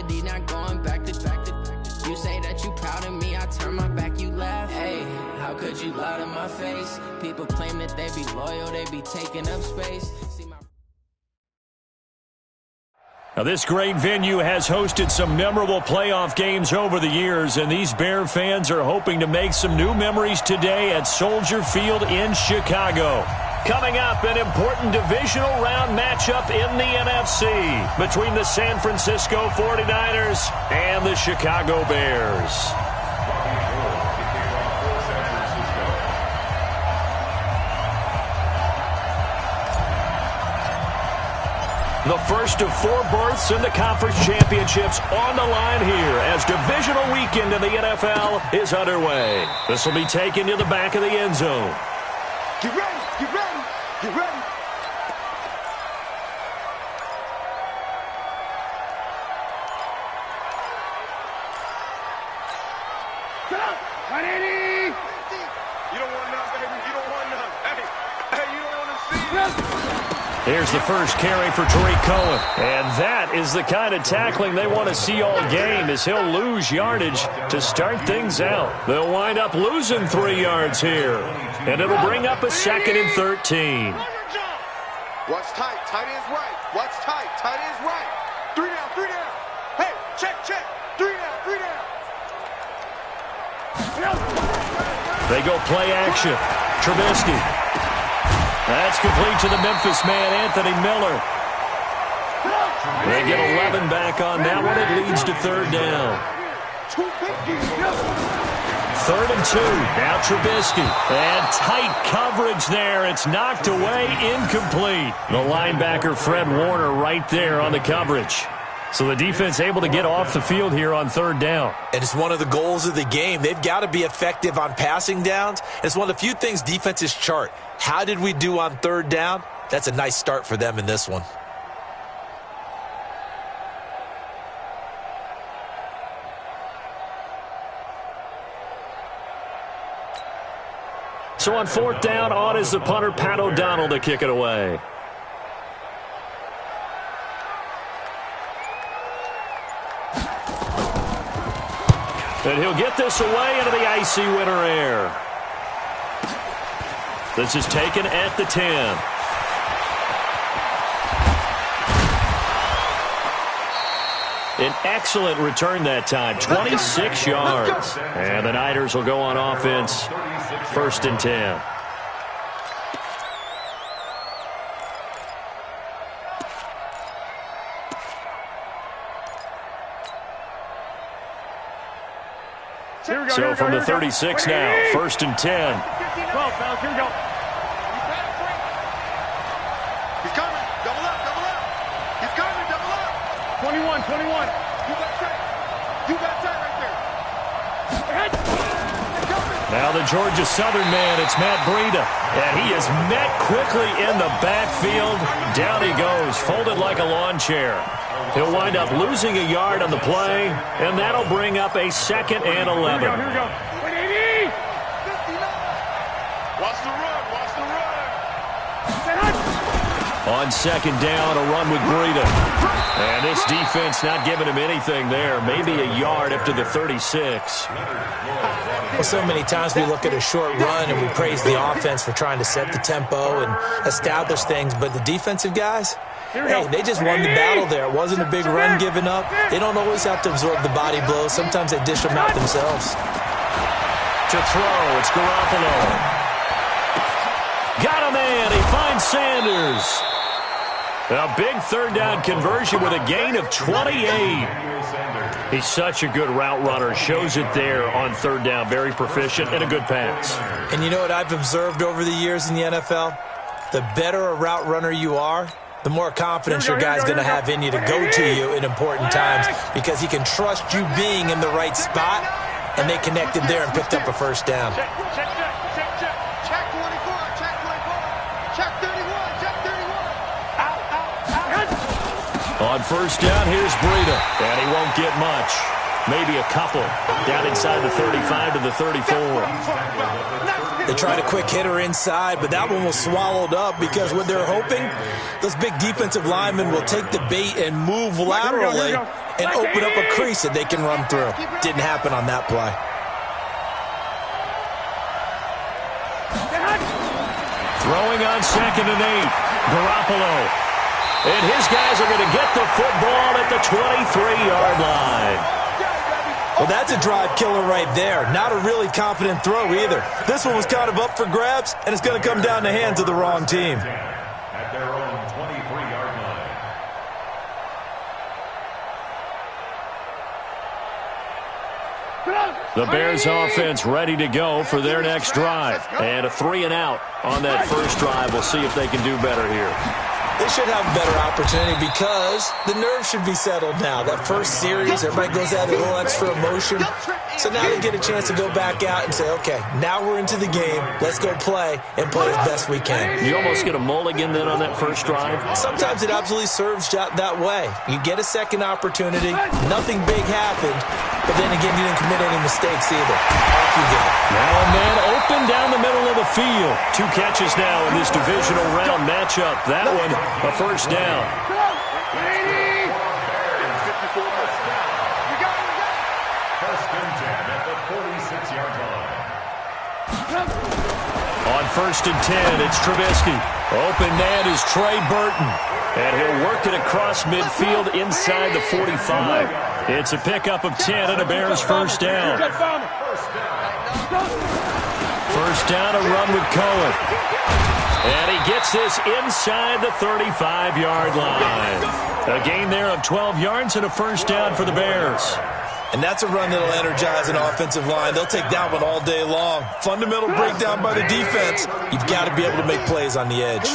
mentality, not going back to. You say that you proud of me, I turn my back, you laugh. Hey, how could you lie to my face? People claim that they be loyal, they be taking up space. Now, this great venue has hosted some memorable playoff games over the years, and these Bear fans are hoping to make some new memories today at Soldier Field in Chicago. Coming up, an important divisional round matchup in the NFC between the San Francisco 49ers and the Chicago Bears. The first of 4 berths in the conference championships on the line here as divisional weekend in the NFL is underway. This will be taken to the back of the end zone. Get ready, get ready, get ready. Get up, 180. You don't want none, baby. You don't want none. Hey, you don't want to see this. Here's the first carry for Tariq Cohen. And that is the kind of tackling they want to see all game as he'll lose yardage to start things out. They'll wind up losing 3 yards here. And it'll bring up a 2nd and 13. What's tight? Tight is right. What's tight? Tight is right. 3 down, 3 down. Hey, check. 3 down, 3 down. They go play action. Trubisky. That's complete to the Memphis man, Anthony Miller. They get 11 back on that one. It leads to 3rd down. 3rd and 2. Now Trubisky. And tight coverage there. It's knocked away, incomplete. The linebacker, Fred Warner, right there on the coverage. So the defense able to get off the field here on 3rd down. And it's one of the goals of the game. They've got to be effective on passing downs. It's one of the few things defenses chart. How did we do on 3rd down? That's a nice start for them in this one. So on 4th down, on is the punter, Pat O'Donnell, to kick it away. And he'll get this away into the icy winter air. This is taken at the 10. An excellent return that time, 26 yards. And the Niners will go on offense, 1st and 10. So from the 36 now, 1st and 10. 12, fellas, here we go. He's coming. Double up. He's coming. Double up. 21. You got tight right there. Now the Georgia Southern man, it's Matt Breida. And he is met quickly in the backfield. Down he goes, folded like a lawn chair. He'll wind up losing a yard on the play, and that'll bring up a 2nd and 11. Here we go. 180. 59. Watch the run. On 2nd down, a run with Breida. And this defense not giving him anything there. Maybe a yard up to the 36. Well, so many times we look at a short run and we praise the offense for trying to set the tempo and establish things, but the defensive guys, hey, they just won the battle there. It wasn't a big run given up. They don't always have to absorb the body blows. Sometimes they dish them out themselves. To throw, it's Garoppolo. Got a man. He finds Sanders. A big 3rd down conversion with a gain of 28. He's such a good route runner. Shows it there on 3rd down. Very proficient and a good pass. And you know what I've observed over the years in the NFL? The better a route runner you are, the more confidence your guy's going to have in you to go to you in important times because he can trust you being in the right spot, and they connected there and picked up a 1st down. Check 24. Check 31. Check 31. On 1st down, here's Breida. And he won't get much. Maybe a couple. Down inside the 35 to the 34. They tried a quick hitter inside, but that one was swallowed up because what they're hoping, those big defensive linemen will take the bait and move laterally and open up a crease that they can run through. Didn't happen on that play. Throwing on 2nd and 8. Garoppolo. And his guys are going to get the football at the 23-yard line. Well, that's a drive killer right there. Not a really confident throw either. This one was kind of up for grabs, and it's going to come down the hands of the wrong team. At their own 23-yard line. The Bears offense ready to go for their next drive. And a 3-and-out on that first drive. We'll see if they can do better here. They should have a better opportunity because the nerves should be settled now. That first series, everybody goes out a little extra emotion. So now they get a chance to go back out and say, okay, now we're into the game. Let's go play and play as best we can. You almost get a mulligan then on that first drive? Sometimes it absolutely serves that way. You get a second opportunity. Nothing big happened. But then again, you didn't commit any mistakes either. Off you go. Now a man open down the middle of the field. 2 catches now in this divisional round matchup. That one, a first down. First and 10 at the 46-yard line. On 1st and 10, it's Trubisky. Open man is Trey Burton. And he'll work it across midfield inside the 45. It's a pickup of 10 and a Bears first down. First down, a run with Cohen. And he gets this inside the 35-yard line. A gain there of 12 yards and a first down for the Bears. And that's a run that'll energize an offensive line. They'll take that one all day long. Fundamental breakdown by the defense. You've got to be able to make plays on the edge.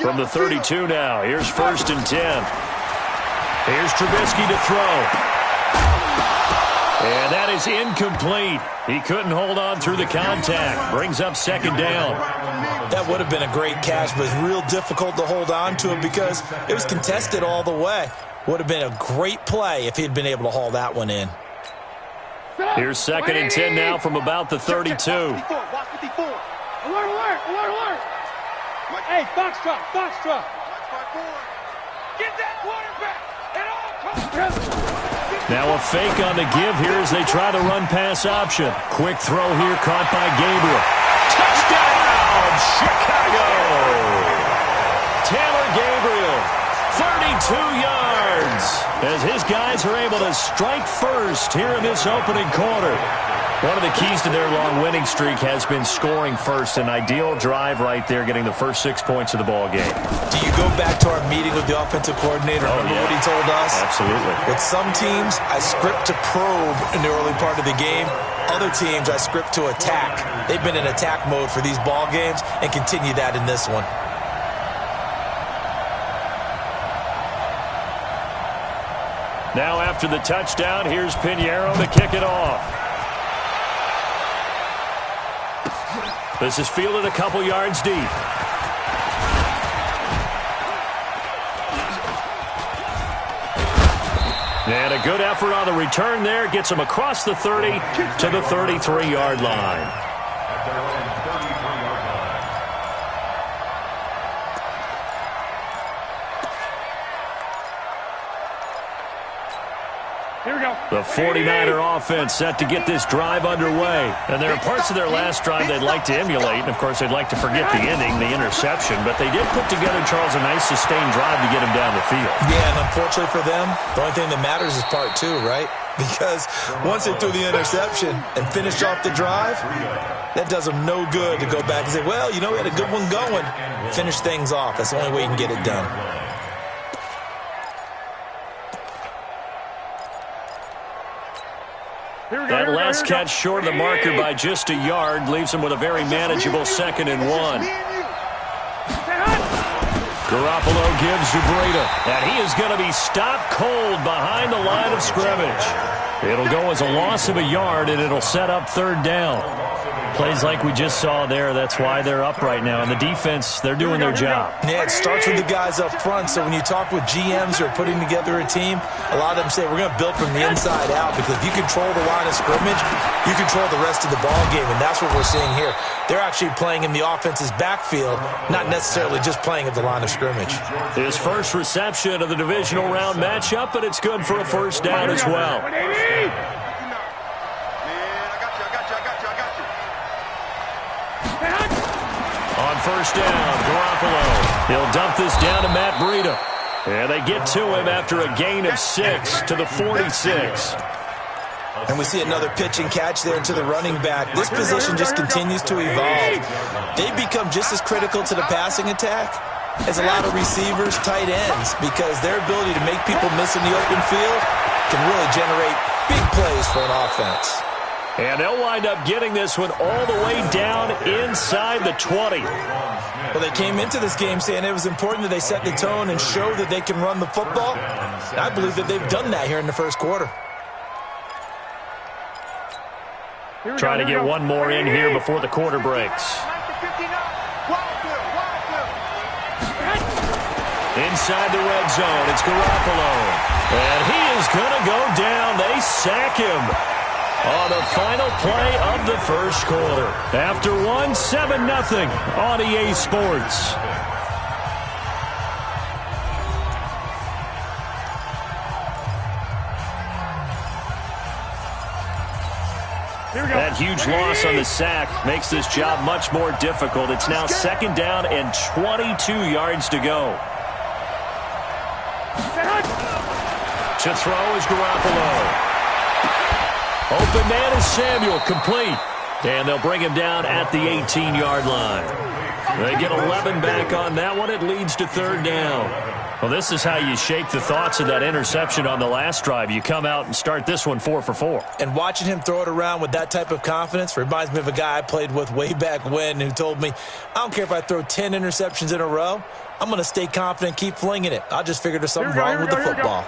From the 32 now, here's 1st and 10. Here's Trubisky to throw. And that is incomplete. He couldn't hold on through the contact. Brings up 2nd down. That would have been a great catch, but it's real difficult to hold on to it because it was contested all the way. Would have been a great play if he had been able to haul that one in. Here's 2nd and 10 now from about the 32. Alert, alert, alert. Hey, box truck. Get that quarterback. It all comes. Now a fake on the give here as they try to run pass option. Quick throw here caught by Gabriel. Touchdown, Chicago! Taylor Gabriel, 32 yards, as his guys are able to strike first here in this opening quarter. One of the keys to their long winning streak has been scoring first. An ideal drive right there, getting the first 6 points of the ball game. Do you go back to our meeting with the offensive coordinator? Remember what he told us? Absolutely. With some teams, I script to probe in the early part of the game. Other teams, I script to attack. They've been in attack mode for these ball games and continue that in this one. Now after the touchdown, here's Pinheiro to kick it off. This is fielded a couple yards deep. And a good effort on the return there. Gets him across the 30 to the 33-yard line. The 49er offense set to get this drive underway. And there are parts of their last drive they'd like to emulate. And, of course, they'd like to forget the ending, the interception. But they did put together, Charles, a nice sustained drive to get him down the field. Yeah, and unfortunately for them, the only thing that matters is part 2, right? Because once they threw the interception and finished off the drive, that does them no good to go back and say, well, you know, we had a good one going. Finish things off. That's the only way you can get it done. That last catch short of the marker by just a yard leaves him with a very manageable 2nd and 1. Garoppolo gives to Breida, and he is going to be stopped cold behind the line of scrimmage. It'll go as a loss of a yard, and it'll set up 3rd down. Plays like we just saw there, that's why they're up right now. And the defense, they're doing their job. Yeah, it starts with the guys up front. So when you talk with GMs who are putting together a team, a lot of them say we're going to build from the inside out, because if you control the line of scrimmage, you control the rest of the ball game, and that's what we're seeing here. They're actually playing in the offense's backfield, not necessarily just playing at the line of scrimmage. His first reception of the divisional round matchup, and it's good for a first down as well. On first down, Garoppolo. He'll dump this down to Matt Breida. And they get to him after a gain of 6 to the 46. And we see another pitch and catch there to the running back. This position just continues to evolve. They become just as critical to the passing attack as a lot of receivers, tight ends, because their ability to make people miss in the open field can really generate big plays for an offense. And they'll wind up getting this one all the way down inside the 20. Well, they came into this game saying it was important that they set the tone and show that they can run the football. And I believe that they've done that here in the first quarter. Trying to get one more in here before the quarter breaks. Inside the red zone, it's Garoppolo. And he is going to go down. They sack him on the final play of the first quarter. After 7-0 on EA Sports. That huge loss on the sack makes this job much more difficult. It's now second down and 22 yards to go. To throw is Garoppolo. Open man is Samuel, complete. And they'll bring him down at the 18-yard line. They get 11 back on that one. It leads to third down. Well, this is how you shake the thoughts of that interception on the last drive. You come out and start this one 4 for 4. And watching him throw it around with that type of confidence reminds me of a guy I played with way back when who told me, I don't care if I throw 10 interceptions in a row. I'm going to stay confident, keep flinging it. I just figured there's something wrong with the football.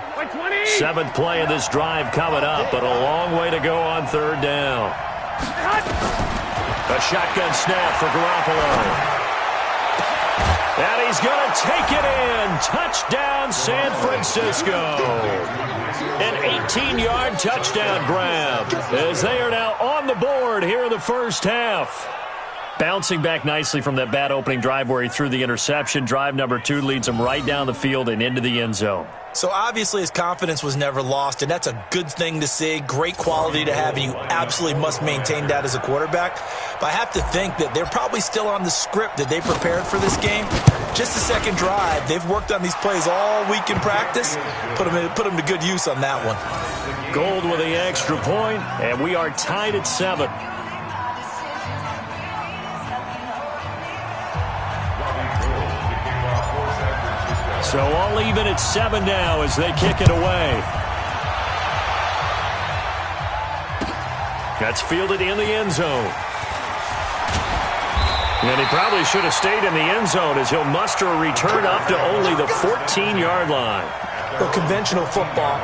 7th play of this drive coming up, but a long way to go on third down. A shotgun snap for Garoppolo. And he's going to take it in. Touchdown, San Francisco. An 18-yard touchdown grab as they are now on the board here in the first half. Bouncing back nicely from that bad opening drive where he threw the interception. Drive number 2 leads him right down the field and into the end zone. So obviously his confidence was never lost, and that's a good thing to see. Great quality to have, and you absolutely must maintain that as a quarterback. But I have to think that they're probably still on the script that they prepared for this game. Just the second drive. They've worked on these plays all week in practice. Put them to good use on that one. Gold with the extra point, and we are tied at 7. So all even at 7 now as they kick it away. That's fielded in the end zone. And he probably should have stayed in the end zone as he'll muster a return up to only the 14-yard line. Well, conventional football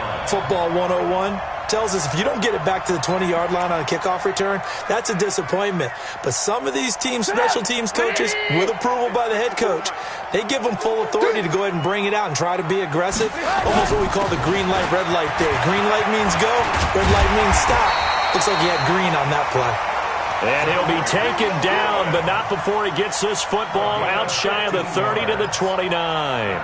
101, tells us if you don't get it back to the 20-yard line on a kickoff return, that's a disappointment. But some of these teams, special teams coaches, with approval by the head coach, they give them full authority to go ahead and bring it out and try to be aggressive. Almost what we call the green light, red light theory. Green light means go, red light means stop. Looks like he had green on that play. And he'll be taken down, but not before he gets this football out shy of the 30 to the 29.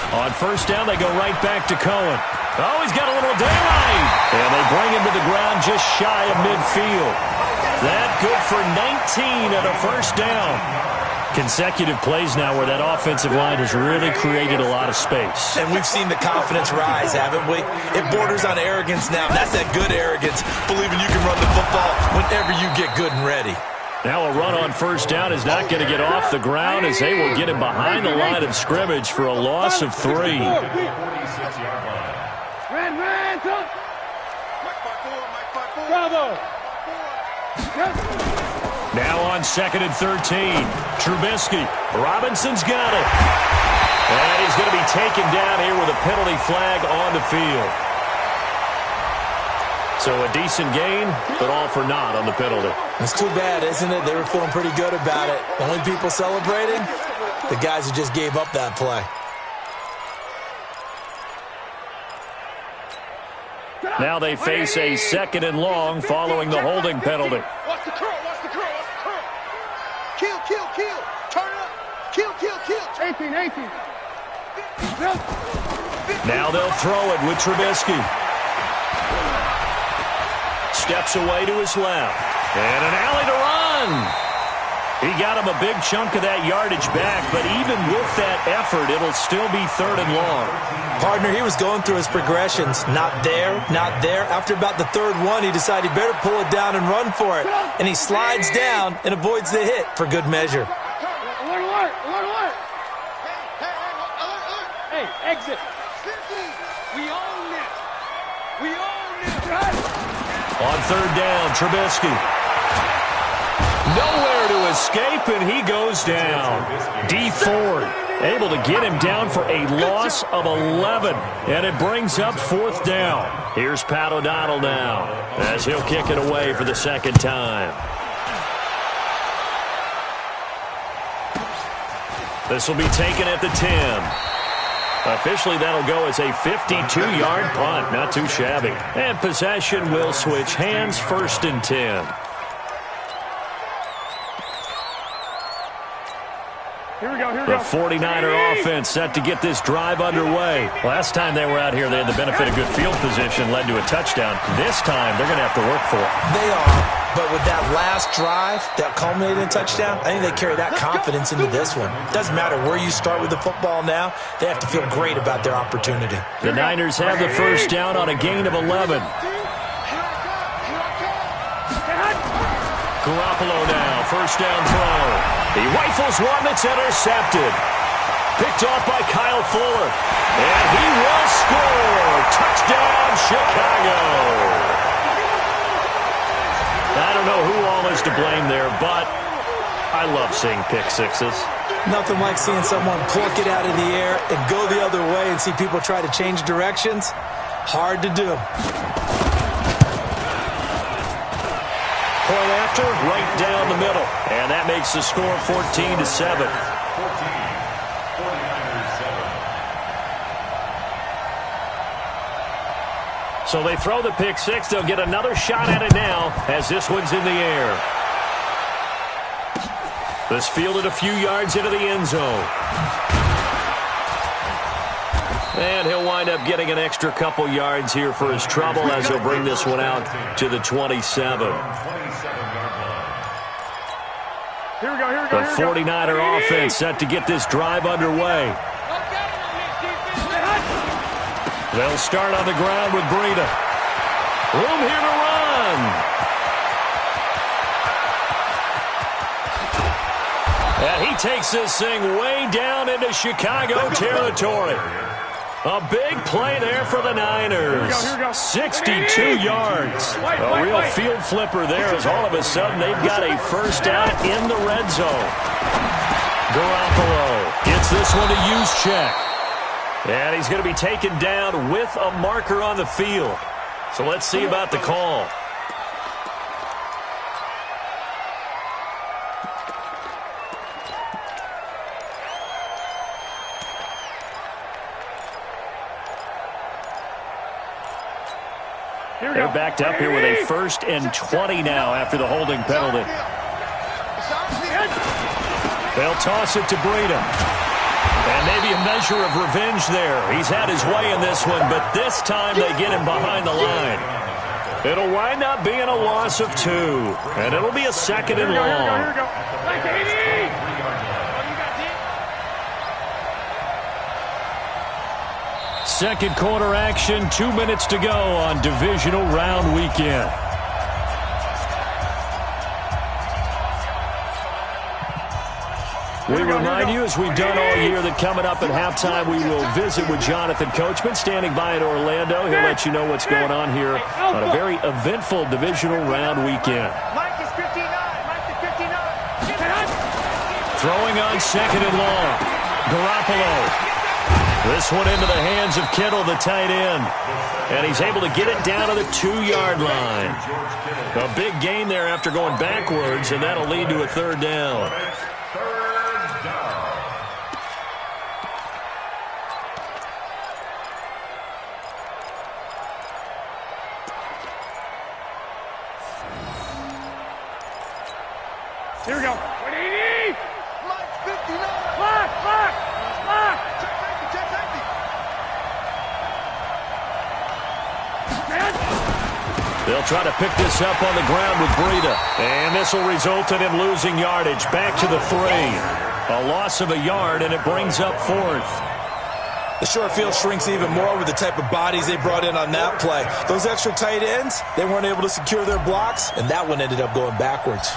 On first down, they go right back to Cohen. Oh, he's got a little daylight. And they bring him to the ground just shy of midfield. That good for 19 and a first down. Consecutive plays now where that offensive line has really created a lot of space. And we've seen the confidence rise, haven't we? It borders on arrogance now. That's that good arrogance, believing you can run the football whenever you get good and ready. Now a run on first down is not going to get off the ground as they will get him behind the line of scrimmage for a loss of 3. Now on 2nd and 13. Trubisky. Robinson's got it. And he's going to be taken down here with a penalty flag on the field. So a decent gain, but all for naught on the penalty. It's too bad, isn't it? They were feeling pretty good about it. The only people celebrating, the guys who just gave up that play. Now they face a 2nd and long following the holding penalty. Watch the curl, watch the curl, watch the curl. Kill, kill, kill. Turn it up. Kill, kill, kill. 18. Now they'll throw it with Trubisky. Steps away to his left. And an alley to run. He got him a big chunk of that yardage back, but even with that effort, it'll still be 3rd and long. Partner, he was going through his progressions. Not there, not there. After about the 3rd one, he decided he better pull it down and run for it. And he slides down and avoids the hit for good measure. Alert, alert, alert. Hey, exit. We own this. We own this. On 3rd down, Trubisky. Nowhere to escape, and he goes down. D Ford able to get him down for a loss of 11, and it brings up 4th down. Here's Pat O'Donnell now, as he'll kick it away for the 2nd time. This will be taken at the 10. Officially, that'll go as a 52-yard punt. Not too shabby. And possession will switch hands, 1st and 10. Here we go, here we The go. 49er offense set to get this drive underway. Last time they were out here, they had the benefit of good field position, led to a touchdown. This time, they're going to have to work for it. They are, but with that last drive that culminated in a touchdown, I think they carry that confidence into this one. Doesn't matter where you start with the football now, they have to feel great about their opportunity. The Niners have the 1st down on a gain of 11. Garoppolo now, 1st down throw. He rifles one that's intercepted. Picked off by Kyle Fuller. And he will score. Touchdown, Chicago. I don't know who all is to blame there, but I love seeing pick sixes. Nothing like seeing someone pluck it out of the air and go the other way and see people try to change directions. Hard to do. Point after, right down the middle. And that makes the score 14-7. So they throw the pick six. They'll get another shot at it now as this one's in the air. This fielded a few yards into the end zone. And he'll wind up getting an extra couple yards here for his trouble as he'll bring this one out to the 27. Here we go, here we go. The 49er offense set to get this drive underway. They'll start on the ground with Breida. Room here to run. And he takes this thing way down into Chicago territory. A big play there for the Niners. 62 yards. A real field flipper there as all of a sudden they've got a first down in the red zone. Garoppolo gets this one to use check. And he's going to be taken down with a marker on the field. So let's see about the call. They're backed up here with a 1st and 20 now after the holding penalty. They'll toss it to Breida. And maybe a measure of revenge there. He's had his way in this one, but this time they get him behind the line. It'll wind up being a loss of 2, and it'll be a 2nd and long. Second quarter action, 2 minutes to go on divisional round weekend. We remind you, as we've done all year, that coming up at halftime, we will visit with Jonathan Coachman, standing by in Orlando. He'll let you know what's going on here on a very eventful divisional round weekend. Throwing on 2nd and long. Garoppolo This one into the hands of Kittle, the tight end. And he's able to get it down to the 2-yard line. A big gain there after going backwards, and that'll lead to a third down. Here we go. 180. Mike 59. Lock. Check safety. They'll try to pick this up on the ground with Breida. And this will result in him losing yardage. Back to the 3. A loss of a yard, and it brings up 4th. The short field shrinks even more with the type of bodies they brought in on that play. Those extra tight ends, they weren't able to secure their blocks, and that one ended up going backwards.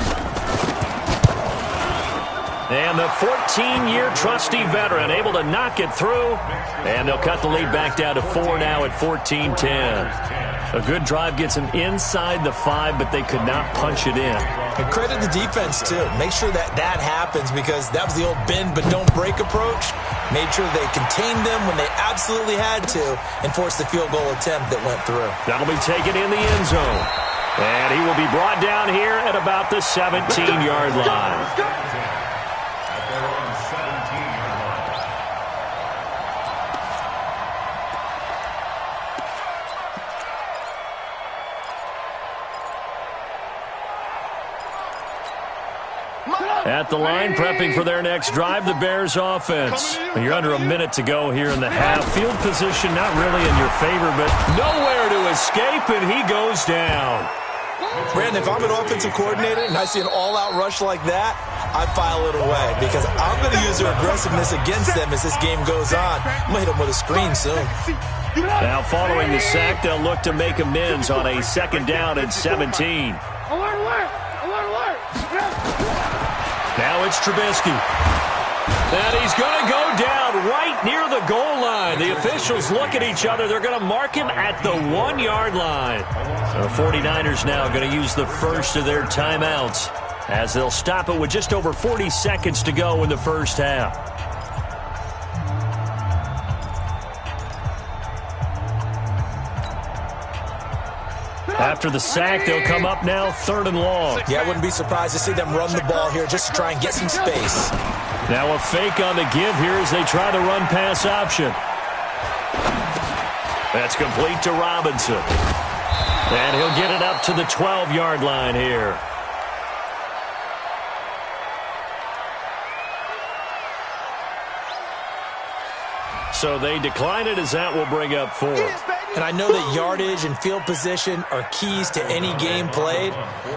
And the 14-year trusty veteran able to knock it through. And they'll cut the lead back down to 4 now at 14-10. A good drive gets them inside the 5, but they could not punch it in. And credit the defense, too. Make sure that happens, because that was the old bend but don't break approach. Made sure they contained them when they absolutely had to and forced the field goal attempt that went through. That'll be taken in the end zone. And he will be brought down here at about the 17-yard line. At the line, prepping for their next drive, the Bears offense. You're under a minute to go here in the half. Field position not really in your favor, but nowhere to escape, and he goes down. Brandon, if I'm an offensive coordinator and I see an all-out rush like that, I file it away, because I'm going to use their aggressiveness against them as this game goes on. I'm going to hit them with a screen soon. Now, following the sack, they'll look to make amends on a 2nd down and 17. Alert! Now it's Trubisky. And he's going to go down right near the goal line. The officials look at each other. They're going to mark him at the 1-yard line. The 49ers now going to use the first of their timeouts as they'll stop it with just over 40 seconds to go in the first half. After the sack, they'll come up now 3rd and long. Yeah, I wouldn't be surprised to see them run the ball here just to try and get some space. Now a fake on the give here as they try the run-pass option. That's complete to Robinson. And he'll get it up to the 12-yard line here. So they decline it as that will bring up 4th. And I know that yardage and field position are keys to any game played,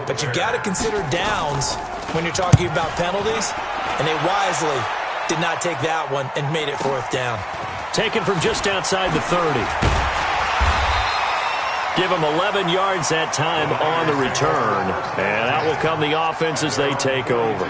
but you've got to consider downs when you're talking about penalties, and they wisely did not take that one and made it 4th down. Taken from just outside the 30. Give them 11 yards that time on the return, and out will come the offense as they take over.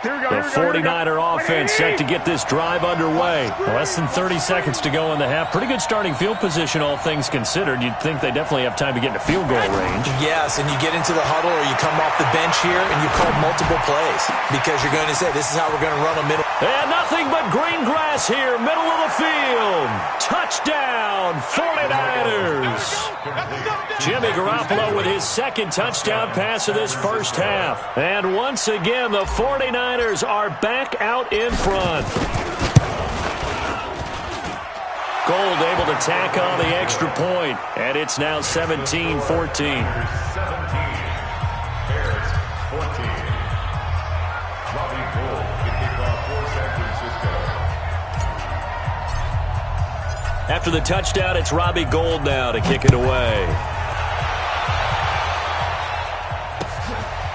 The 49er offense set to get this drive underway. Less than 30 seconds to go in the half. Pretty good starting field position, all things considered. You'd think they definitely have time to get into field goal range. Yes, and you get into the huddle or you come off the bench here and you call multiple plays because you're going to say, this is how we're going to run a middle. And nothing but green grass here, middle of the field. Touchdown, 49ers. Jimmy Garoppolo with his 2nd touchdown pass of this first half. And once again, the 49ers are back out in front. Gold able to tack on the extra point, and it's now 17-14. 17, Bears 14. Robbie Gould to kick off for San Francisco. After the touchdown, it's Robbie Gould now to kick it away.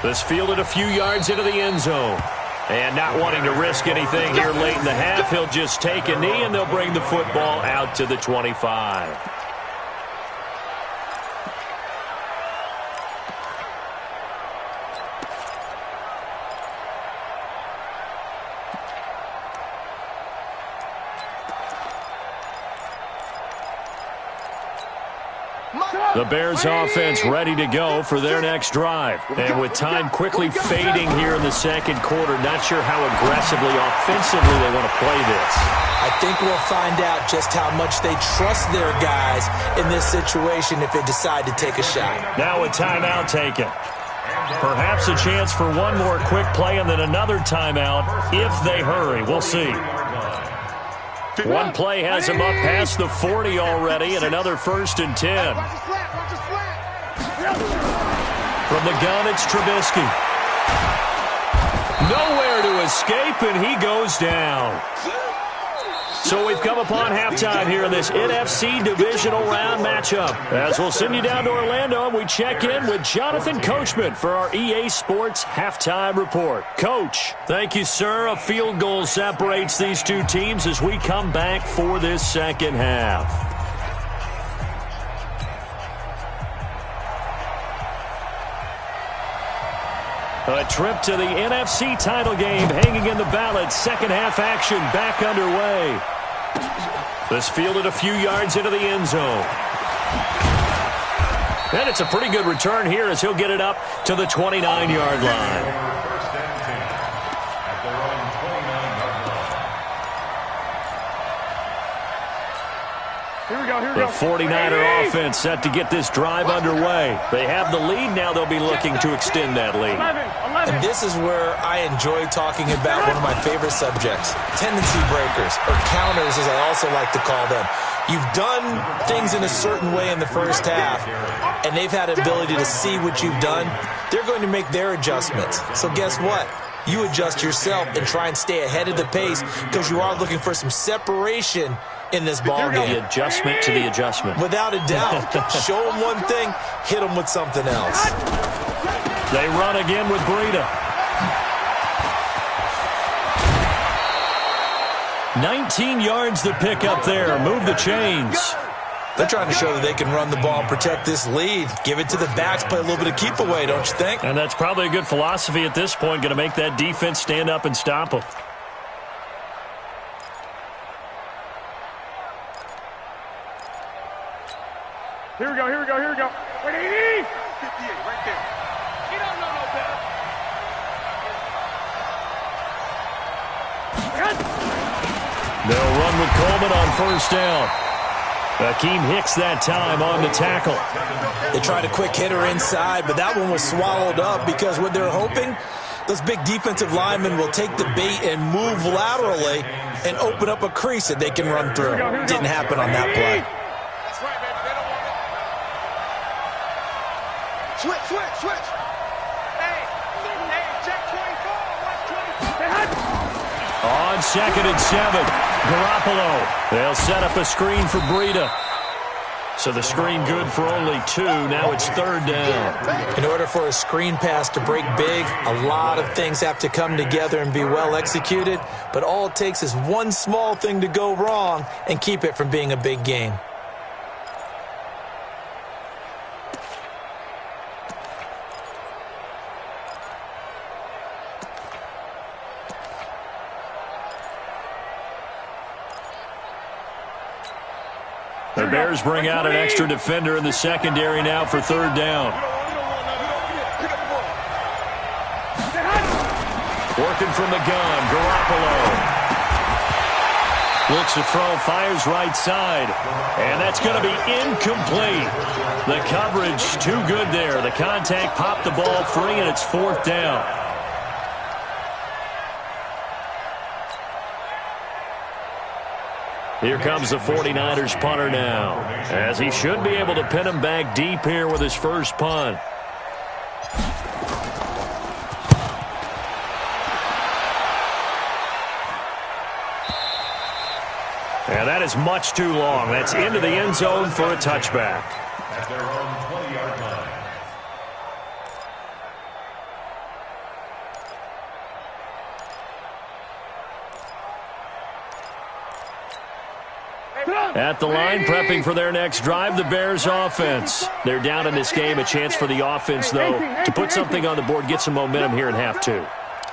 This fielded a few yards into the end zone. And not wanting to risk anything here late in the half, he'll just take a knee, and they'll bring the football out to the 25. The Bears offense ready to go for their next drive. And with time quickly fading here in the second quarter, not sure how aggressively, offensively they want to play this. I think we'll find out just how much they trust their guys in this situation if they decide to take a shot. Now a timeout taken. Perhaps a chance for one more quick play and then another timeout if they hurry. We'll see. One play has him up past the 40 already, and another 1st and 10. From the gun, it's Trubisky. Nowhere to escape, and he goes down. So we've come upon halftime here in this NFC divisional round matchup. As we'll send you down to Orlando, and we check in with Jonathan Coachman for our EA Sports Halftime Report. Coach, thank you, sir. A field goal separates these two teams as we come back for this second half. A trip to the NFC title game hanging in the balance. Second half action back underway. This fielded a few yards into the end zone. And it's a pretty good return here as he'll get it up to the 29-yard line. The 49er offense set to get this drive underway. They have the lead. Now they'll be looking to extend that lead. And this is where I enjoy talking about one of my favorite subjects, tendency breakers, or counters as I also like to call them. You've done things in a certain way in the first half, and they've had the ability to see what you've done. They're going to make their adjustments. So guess what? You adjust yourself and try and stay ahead of the pace because you are looking for some separation in this ball game. The adjustment to the adjustment. Without a doubt. Show them one thing, hit them with something else. They run again with Breida. 19 yards to pick up there. Move the chains. They're trying to show that they can run the ball and protect this lead. Give it to the backs, play a little bit of keep away, don't you think? And that's probably a good philosophy at this point. Going to make that defense stand up and stop them. Here we go. Wait, 80! 58, right there. He don't know no better. They'll run with Coleman on first down. Akeem Hicks that time on the tackle. They tried a quick hitter inside, but that one was swallowed up because what they're hoping, those big defensive linemen will take the bait and move laterally and open up a crease that they can run through. Didn't happen on that play. That's right, baby. They don't want it. Switch. Hey, check 24. On 2nd and 7, Garoppolo. They'll set up a screen for Breida. So the screen good for only 2. Now it's 3rd down. In order for a screen pass to break big, a lot of things have to come together and be well executed. But all it takes is one small thing to go wrong and keep it from being a big game. The Bears bring out an extra defender in the secondary now for 3rd down. Working from the gun, Garoppolo. Looks to throw, fires right side. And that's going to be incomplete. The coverage too good there. The contact popped the ball free, and it's 4th down. Here comes the 49ers punter now, as he should be able to pin him back deep here with his first punt. And that is much too long. That's into the end zone for a touchback. At their own 20-yard line. At the line, prepping for their next drive, the Bears offense. They're down in this game. A chance for the offense, though, to put something on the board, get some momentum here in half 2.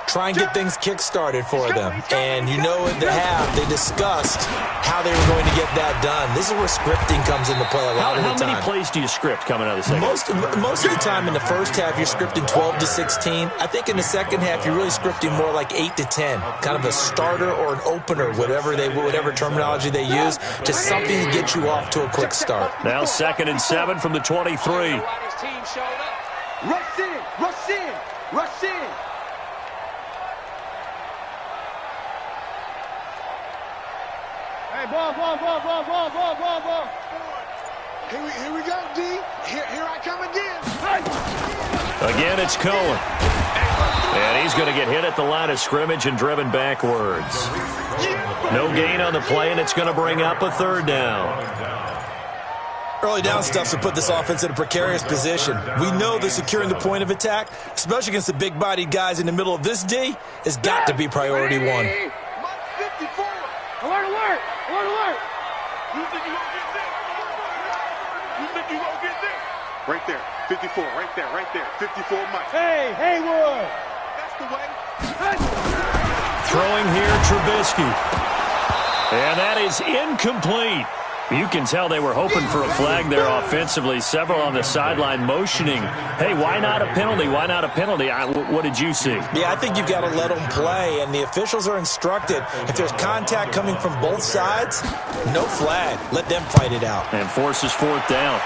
try and get things kick-started for them. And you know at the half, they discussed how they were going to get that done. This is where scripting comes into play a lot of the time. How many plays do you script coming out of the second? Most of the time in the first half, you're scripting 12 to 16. I think in the second half, you're really scripting more like 8 to 10. Kind of a starter or an opener, whatever terminology they use. Just something to get you off to a quick start. Now 2nd and 7 from the 23. Rush in, rush in, rush in. Hey, ball. Here we go, D. Here I come again. Again, it's Cohen. And he's going to get hit at the line of scrimmage and driven backwards. No gain on the play, and it's going to bring up a 3rd down. Early down stuff to put this offense in a precarious position. We know that securing the point of attack, especially against the big-bodied guys in the middle of this D, has got to be priority 1. Alert! You think you gonna get this? You think you gonna get this? Right there, 54, right there, 54 Mike. Hey, Haywood! That's the way. Throwing here, Trubisky. And that is incomplete. You can tell they were hoping for a flag there offensively. Several on the sideline motioning, hey, why not a penalty? Why not a penalty? What did you see? Yeah, I think you've got to let them play, and the officials are instructed. If there's contact coming from both sides, no flag. Let them fight it out. And forces 4th down.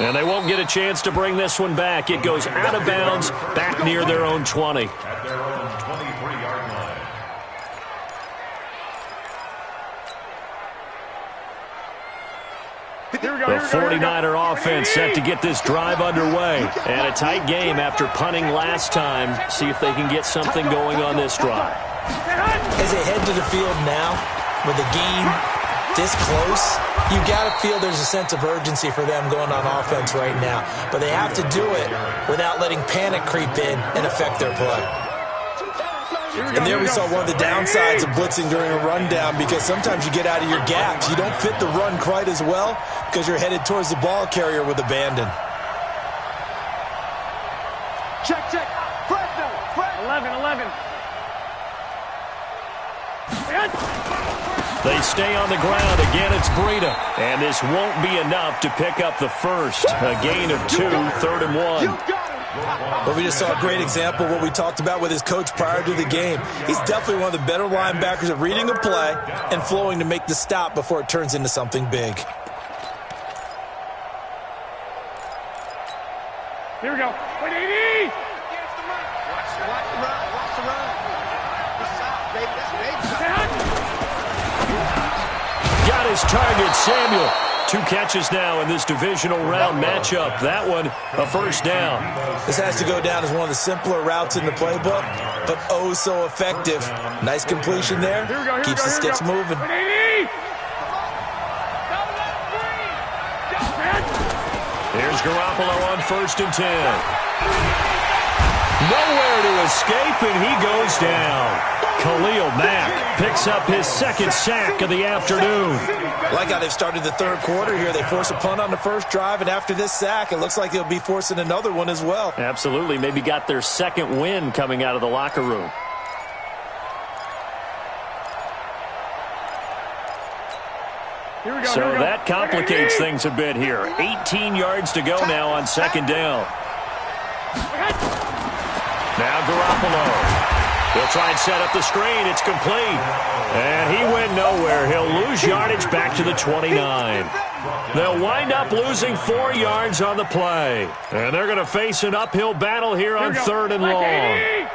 And they won't get a chance to bring this one back. It goes out of bounds, back near their own 20. At their own 23-yard line. The 49er offense set to get this drive underway. And a tight game after punting last time. See if they can get something going on this drive. As they head to the field now, with the game this close, you've got to feel there's a sense of urgency for them going on offense right now. But they have to do it without letting panic creep in and affect their play. And there we saw one of the downsides of blitzing during a rundown, because sometimes you get out of your gaps. You don't fit the run quite as well because you're headed towards the ball carrier with abandon. Check. Fresno. 11. They stay on the ground. Again, it's Breida. And this won't be enough to pick up the first. A gain of 2, 3rd and 1. But we just saw a great example of what we talked about with his coach prior to the game. He's definitely one of the better linebackers at reading a play and flowing to make the stop before it turns into something big. Here we go. 180! Watch the run. This is out, baby. That's big. Got his target, Samuel. 2 catches now in this divisional round matchup. That one, a 1st down. This has to go down as one of the simpler routes in the playbook, but oh so effective. Nice completion there. Keeps the sticks moving. Here's Garoppolo on 1st and 10. Nowhere to escape, and he goes down. Khalil Mack picks up his 2nd sack of the afternoon. Like how they've started the 3rd quarter here. They force a punt on the first drive, and after this sack, it looks like they'll be forcing another one as well. Absolutely. Maybe got their 2nd win coming out of the locker room. So that complicates things a bit here. 18 yards to go now on 2nd down. Now Garoppolo. He'll try and set up the screen. It's complete. And he went nowhere. He'll lose yardage back to the 29. They'll wind up losing 4 yards on the play. And they're going to face an uphill battle here on 3rd and long. Check.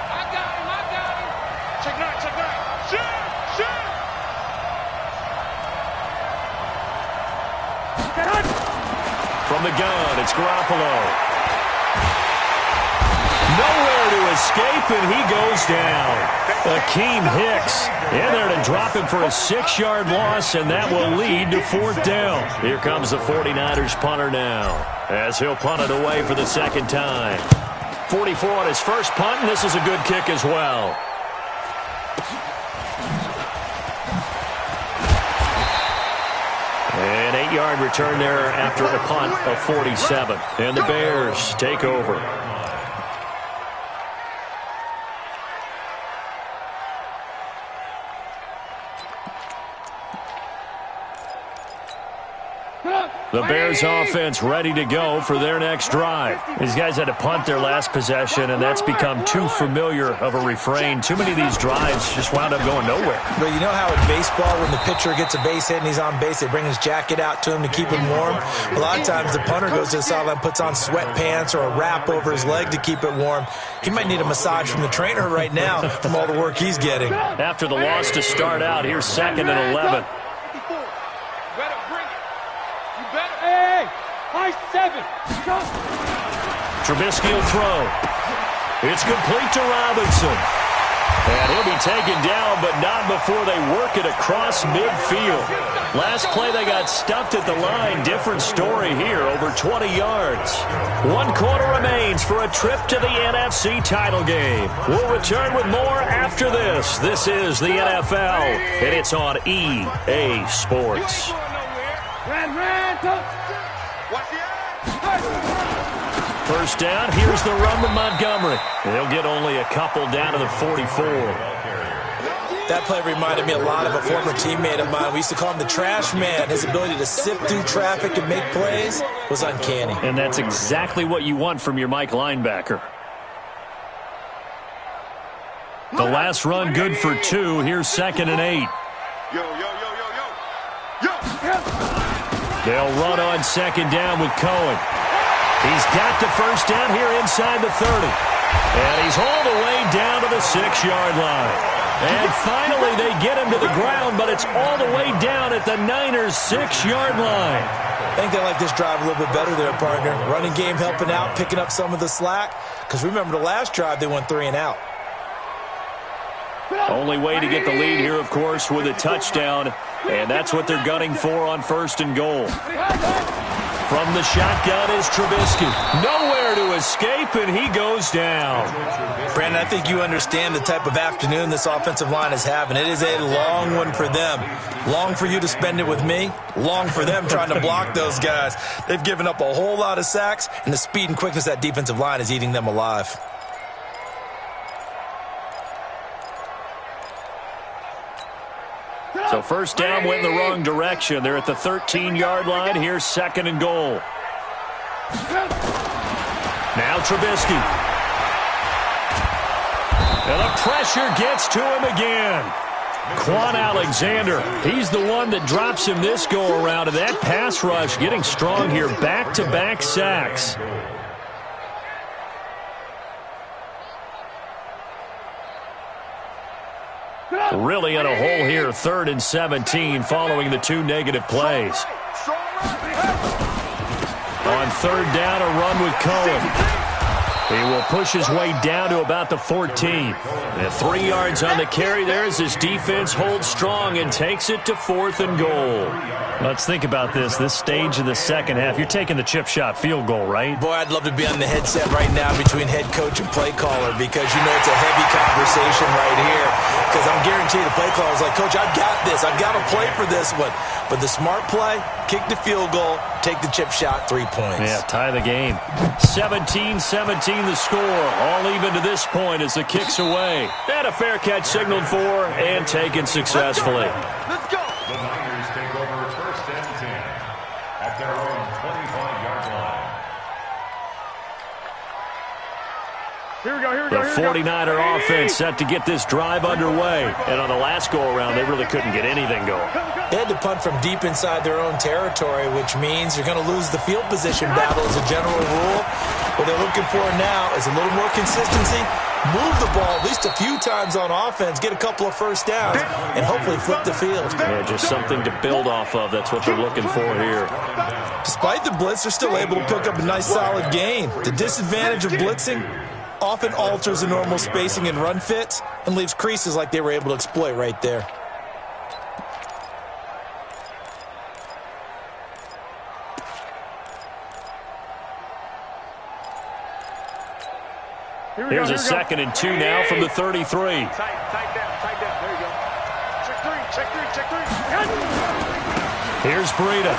I got him. Check that. Shoot. From the gun, it's Garoppolo. Nowhere to escape, and he goes down. Akeem Hicks in there to drop him for a 6-yard loss, and that will lead to 4th down. Here comes the 49ers punter now, as he'll punt it away for the 2nd time. 44 on his first punt, and this is a good kick as well. And 8 8-yard return there after a punt of 47. And the Bears take over. The Bears offense ready to go for their next drive. These guys had to punt their last possession, and that's become too familiar of a refrain. Too many of these drives just wound up going nowhere. But you know how in baseball, when the pitcher gets a base hit and he's on base, they bring his jacket out to him to keep him warm? A lot of times the punter goes to the sideline, puts on sweatpants or a wrap over his leg to keep it warm. He might need a massage from the trainer right now from all the work he's getting. After the loss to start out, here's 2nd and 11. Trubisky will throw. It's complete to Robinson. And he'll be taken down, but not before they work it across midfield. Last play, they got stuffed at the line. Different story here, over 20 yards. 1 quarter remains for a trip to the NFC title game. We'll return with more after this. This is the NFL, and it's on EA Sports. First down, here's the run with Montgomery. They'll get only a couple down to the 44. That play reminded me a lot of a former teammate of mine. We used to call him the trash man. His ability to sift through traffic and make plays was uncanny. And that's exactly what you want from your Mike linebacker. The last run good for 2. Here's 2nd and 8. They'll run on 2nd down with Cohen. He's got the first down here inside the 30. And he's all the way down to the 6-yard line. And finally they get him to the ground, but it's all the way down at the Niners' 6-yard line. I think they like this drive a little bit better there, partner. Running game helping out, picking up some of the slack. Because remember the last drive, they went 3 and out. Only way to get the lead here, of course, with a touchdown. And that's what they're gunning for on 1st and goal. From the shotgun is Trubisky. Nowhere to escape, and he goes down. Brandon, I think you understand the type of afternoon this offensive line is having. It is a long one for them. Long for you to spend it with me. Long for them trying to block those guys. They've given up a whole lot of sacks, and the speed and quickness of that defensive line is eating them alive. So first down went in the wrong direction. They're at the 13-yard line. Here's 2nd and goal. Now Trubisky. And the pressure gets to him again. Quan Alexander, he's the one that drops him this go-around. And that pass rush getting strong here. Back-to-back sacks. Really in a hole here, 3rd and 17 following the 2 negative plays. On 3rd down, a run with Cohen. He will push his way down to about the 14. And 3 yards on the carry there as his defense holds strong and takes it to 4th and goal. Let's think about this stage of the second half. You're taking the chip shot field goal, right? Boy, I'd love to be on the headset right now between head coach and play caller because you know it's a heavy conversation right here. Because I'm guaranteed the play caller's like, Coach, I've got this. I've got to play for this one. But the smart play, kick the field goal, take the chip shot, 3 points. Yeah, tie the game. 17-17 the score. All even to this point as the kick's away. And a fair catch signaled for and taken successfully. Let's go. The Niners take over 1st and 10 at their own 25-yard line. Here we go. The 49er offense set to get this drive underway. And on the last go-around, they really couldn't get anything going. They had to punt from deep inside their own territory, which means you're going to lose the field position battle as a general rule. What they're looking for now is a little more consistency, move the ball at least a few times on offense, get a couple of first downs, and hopefully flip the field. Yeah, just something to build off of. That's what they're looking for here. Despite the blitz, they're still able to pick up a nice solid gain. The disadvantage of blitzing often alters the normal spacing and run fits and leaves creases like they were able to exploit right there. Here's a 2nd and 2 now from the 33. Tight down. There you go. Check 3. Here's Breida.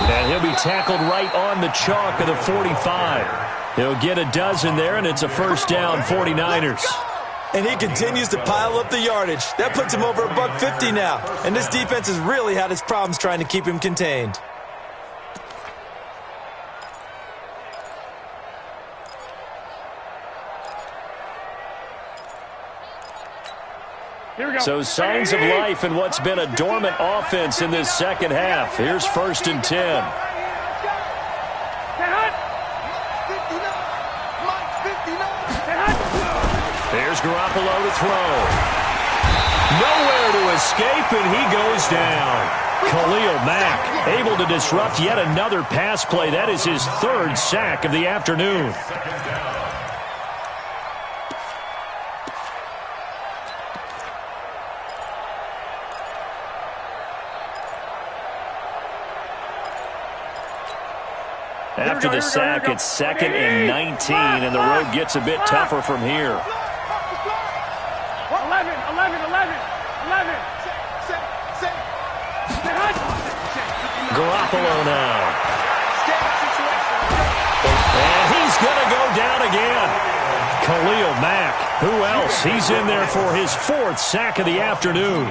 And he'll be tackled right on the chalk of the 45. He'll get a dozen there, and it's a first down, 49ers. And he continues to pile up the yardage. That puts him over $150 now. And this defense has really had its problems trying to keep him contained. So signs of life in what's been a dormant offense in this second half. Here's 1st and 10. There's Garoppolo to throw. Nowhere to escape, and he goes down. Khalil Mack able to disrupt yet another pass play. That is his 3rd sack of the afternoon. After the sack, it's 2nd and 19, and the road gets a bit tougher from here. 11. Garoppolo now. And he's going to go down again. Khalil Mack. Who else? He's in there for his 4th sack of the afternoon.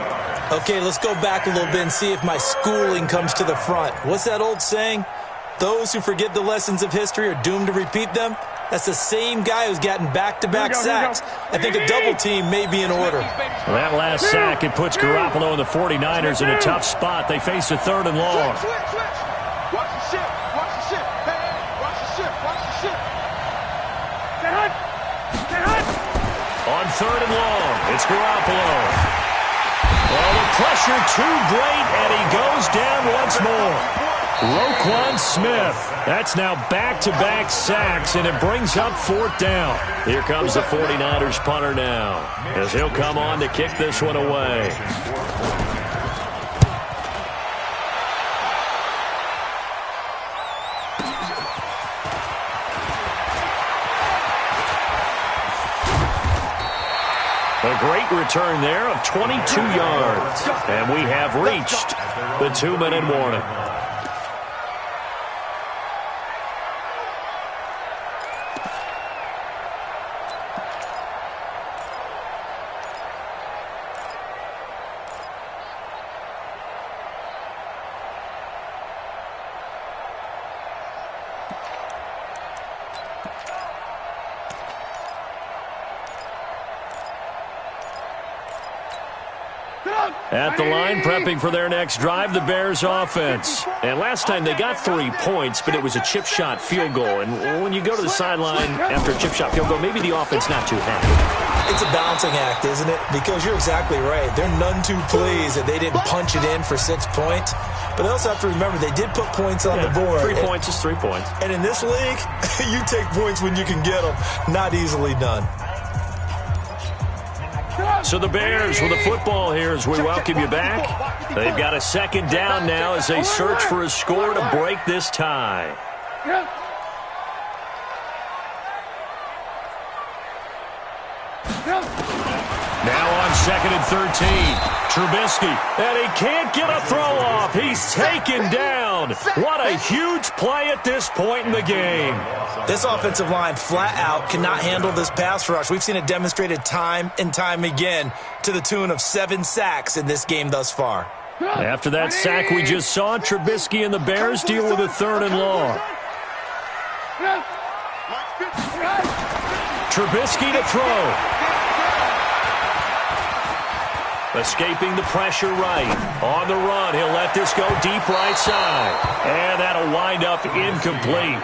Okay, let's go back a little bit and see if my schooling comes to the front. What's that old saying? Those who forget the lessons of history are doomed to repeat them. That's the same guy who's gotten back-to-back sacks. I think a double team may be in order. Well, that last sack, it puts Garoppolo and the 49ers in a tough spot. They face a 3rd and long. Watch the ship. Hey, watch the ship. On 3rd and long, it's Garoppolo. Well, the pressure too great, and he goes down once more. Roquan Smith. That's now back-to-back sacks, and it brings up 4th down. Here comes the 49ers punter now, as he'll come on to kick this one away. A great return there of 22 yards, and we have reached the 2-minute warning. At the line, prepping for their next drive, the Bears offense. And last time they got 3 points, but it was a chip shot field goal. And when you go to the sideline after a chip shot field goal, maybe the offense not too happy. It's a balancing act, isn't it? Because you're exactly right. They're none too pleased that they didn't punch it in for 6 points. But they also have to remember they did put points on the board. 3 points is 3 points. And in this league, you take points when you can get them. Not easily done. So the Bears with the football here as we welcome you back. They've got a 2nd down now as they search for a score to break this tie. Now on 2nd and 13. Trubisky, and he can't get a throw off. He's taken down. What a huge play at this point in the game. This offensive line flat out cannot handle this pass rush. We've seen it demonstrated time and time again to the tune of 7 sacks in this game thus far. After that sack we just saw, Trubisky and the Bears deal with a 3rd and long. Trubisky to throw. Escaping the pressure right. On the run, he'll let this go deep right side. And that'll wind up incomplete.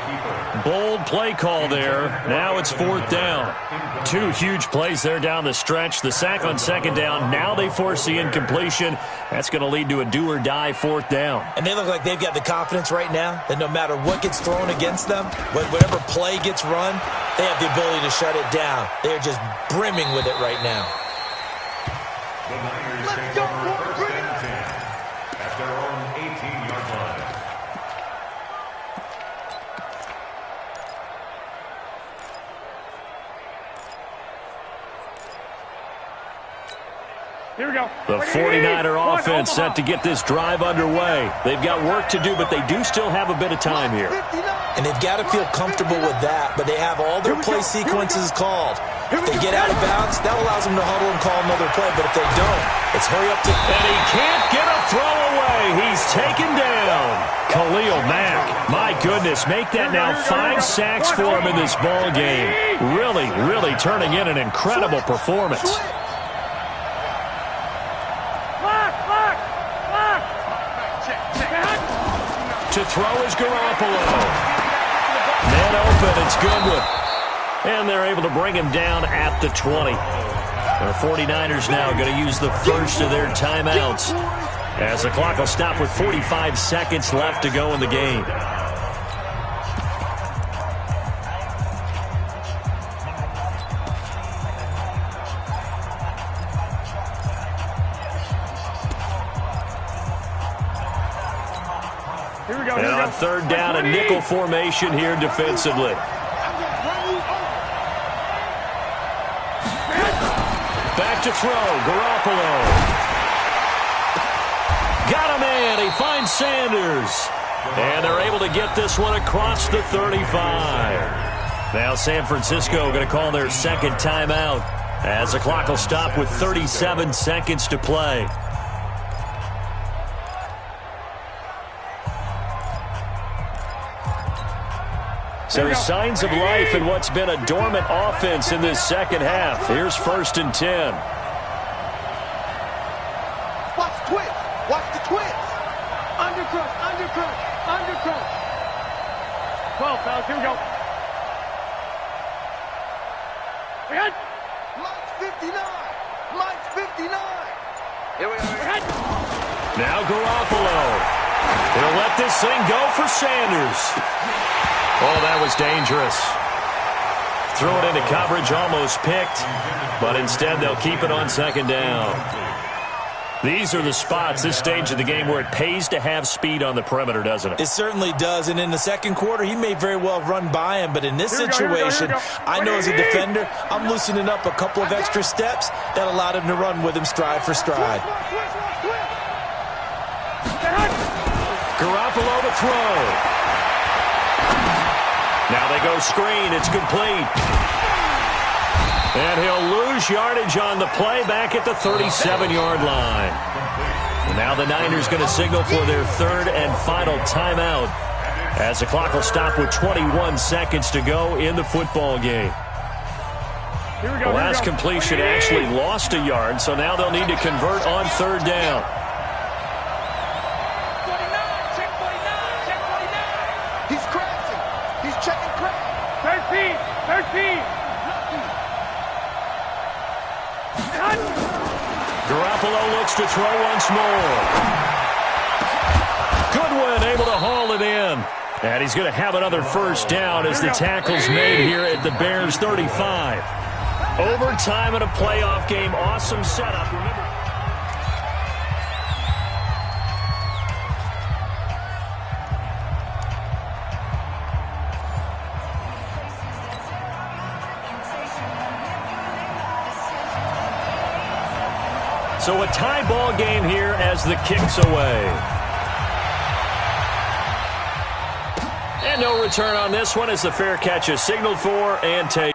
Bold play call there. Now it's 4th down. 2 huge plays there down the stretch. The sack on 2nd down. Now they force the incompletion. That's going to lead to a do-or-die 4th down. And they look like they've got the confidence right now that no matter what gets thrown against them, whatever play gets run, they have the ability to shut it down. They're just brimming with it right now. The Niners take over 1st and 10 at their own 18-yard line. The 49er offense set to get this drive underway. They've got work to do, but they do still have a bit of time here. And they've got to feel comfortable with that, but they have all their play sequences called. If they get out of bounds, that allows them to huddle and call another play, but if they don't, it's hurry up to... And he can't get a throw away. He's taken down. Khalil Mack, my goodness, make that now 5 sacks for him in this ball game. Really, really turning in an incredible performance. To throw is Garoppolo. Man open, it's Goodwin. And they're able to bring him down at the 20. The 49ers now going to use the first of their timeouts, as the clock will stop with 45 seconds left to go in the game. And on third down, a nickel formation here defensively. Back to throw, Garoppolo. Got a man, he finds Sanders. And they're able to get this one across the 35. Now San Francisco going to call their second timeout, as the clock will stop with 37 seconds to play. So signs of life in what's been a dormant offense in this second half. Here's 1st and 10. Watch the twist. Watch the twist. Undercrush, undercrush, undercrush. 12, fellas, here we go. We got Mike's 59. Mike's 59. Here we go. Now Garoppolo. He'll let this thing go for Sanders. Oh, that was dangerous. Threw it into coverage, almost picked, but instead they'll keep it on second down. These are the spots, this stage of the game, where it pays to have speed on the perimeter, doesn't it? It certainly does, and in the second quarter, he may very well run by him, but in this situation, I know as a defender, I'm loosening up a couple of extra steps that allowed him to run with him stride for stride. Garoppolo to throw. Now they go screen. It's complete. And he'll lose yardage on the play back at the 37-yard line. And now the Niners going to signal for their third and final timeout, as the clock will stop with 21 seconds to go in the football game. The last completion actually lost a yard, so now they'll need to convert on third down. Garoppolo looks to throw once more. Goodwin able to haul it in. And he's going to have another first down as the tackle's made here at the Bears' 35. Overtime in a playoff game. Awesome setup. Remember. So a tie ball game here as the kick's away. And no return on this one as the fair catch is signaled for and taken.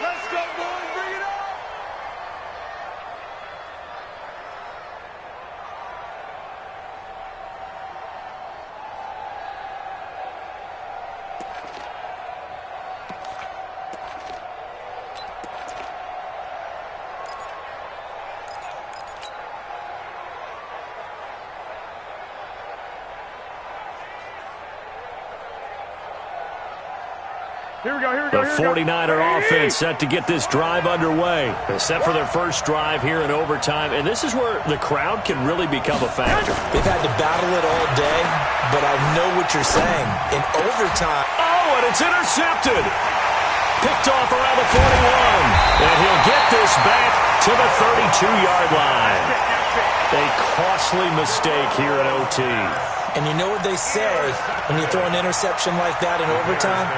Let's go, boys. Bring it on. Here we go, here we go. The 49er offense set to get this drive underway. They're set for their first drive here in overtime, and this is where the crowd can really become a factor. They've had to battle it all day, but I know what you're saying. In overtime. Oh, and it's intercepted. Picked off around the 41. And he'll get this back to the 32-yard line. A costly mistake here in OT. And you know what they say, when you throw an interception like that in overtime,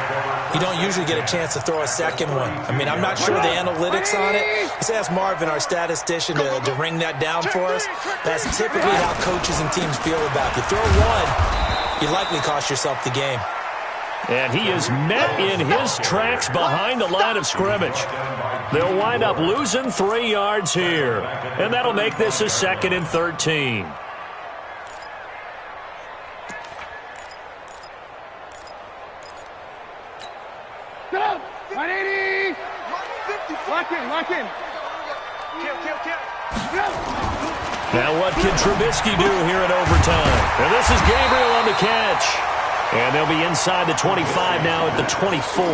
you don't usually get a chance to throw a second one. I mean, I'm not sure the analytics on it. Let's ask Marvin, our statistician, to ring that down for us. That's typically how coaches and teams feel about it. You throw one, you likely cost yourself the game. And he is met in his tracks behind the line of scrimmage. They'll wind up losing 3 yards here. And that'll make this a 2nd and 13. Go! 180! Lock in, lock in. Kill. Now what can Trubisky do here in overtime? And this is Gabriel on the catch. And they'll be inside the 25 now at the 24.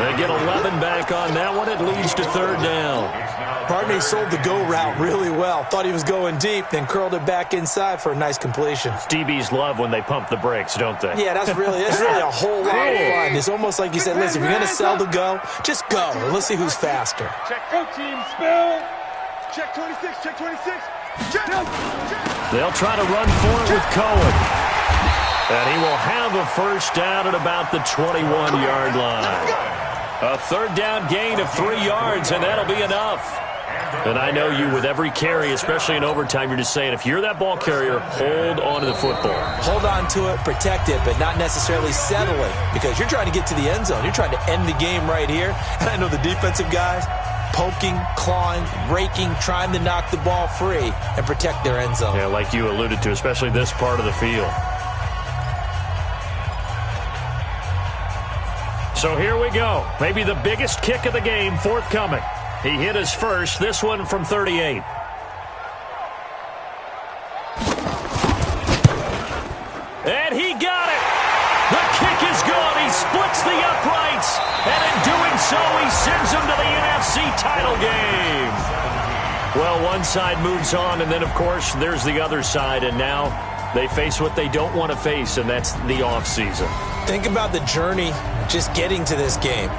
They get 11 back on that one. It leads to 3rd down. Barney sold the go route really well. Thought he was going deep, then curled it back inside for a nice completion. DBs love when they pump the brakes, don't they? Yeah, that's really a whole lot of fun. It's almost like you said, listen, if you're going to sell the go, just go. And let's see who's faster. Check, go team, spell. Check 26, check 26. Check. They'll try to run for it with Cohen. And he will have a 1st down at about the 21-yard line. A 3rd down gain of 3 yards, and that'll be enough. And I know you, with every carry, especially in overtime, you're just saying, if you're that ball carrier, hold on to the football. Hold on to it, protect it, but not necessarily settle it, because you're trying to get to the end zone. You're trying to end the game right here. And I know the defensive guys, poking, clawing, raking, trying to knock the ball free and protect their end zone. Yeah, like you alluded to, especially this part of the field. So here we go. Maybe the biggest kick of the game forthcoming. He hit his first, this one from 38. And he got it. The kick is good. He splits the uprights. And in doing so, he sends them to the NFC title game. Well, one side moves on, and then, of course, there's the other side. And now they face what they don't want to face, and that's the offseason. Think about the journey just getting to this game.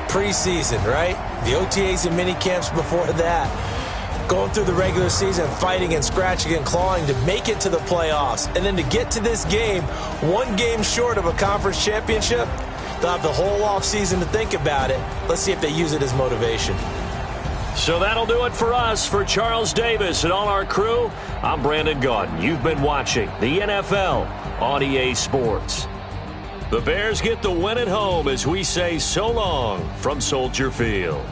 Preseason, right? The OTAs and mini camps before that. Going through the regular season, fighting and scratching and clawing to make it to the playoffs. And then to get to this game, 1 game short of a conference championship, they'll have the whole offseason to think about it. Let's see if they use it as motivation. So that'll do it for us. For Charles Davis and all our crew, I'm Brandon Gaudin. You've been watching the NFL on EA Sports. The Bears get the win at home as we say so long from Soldier Field.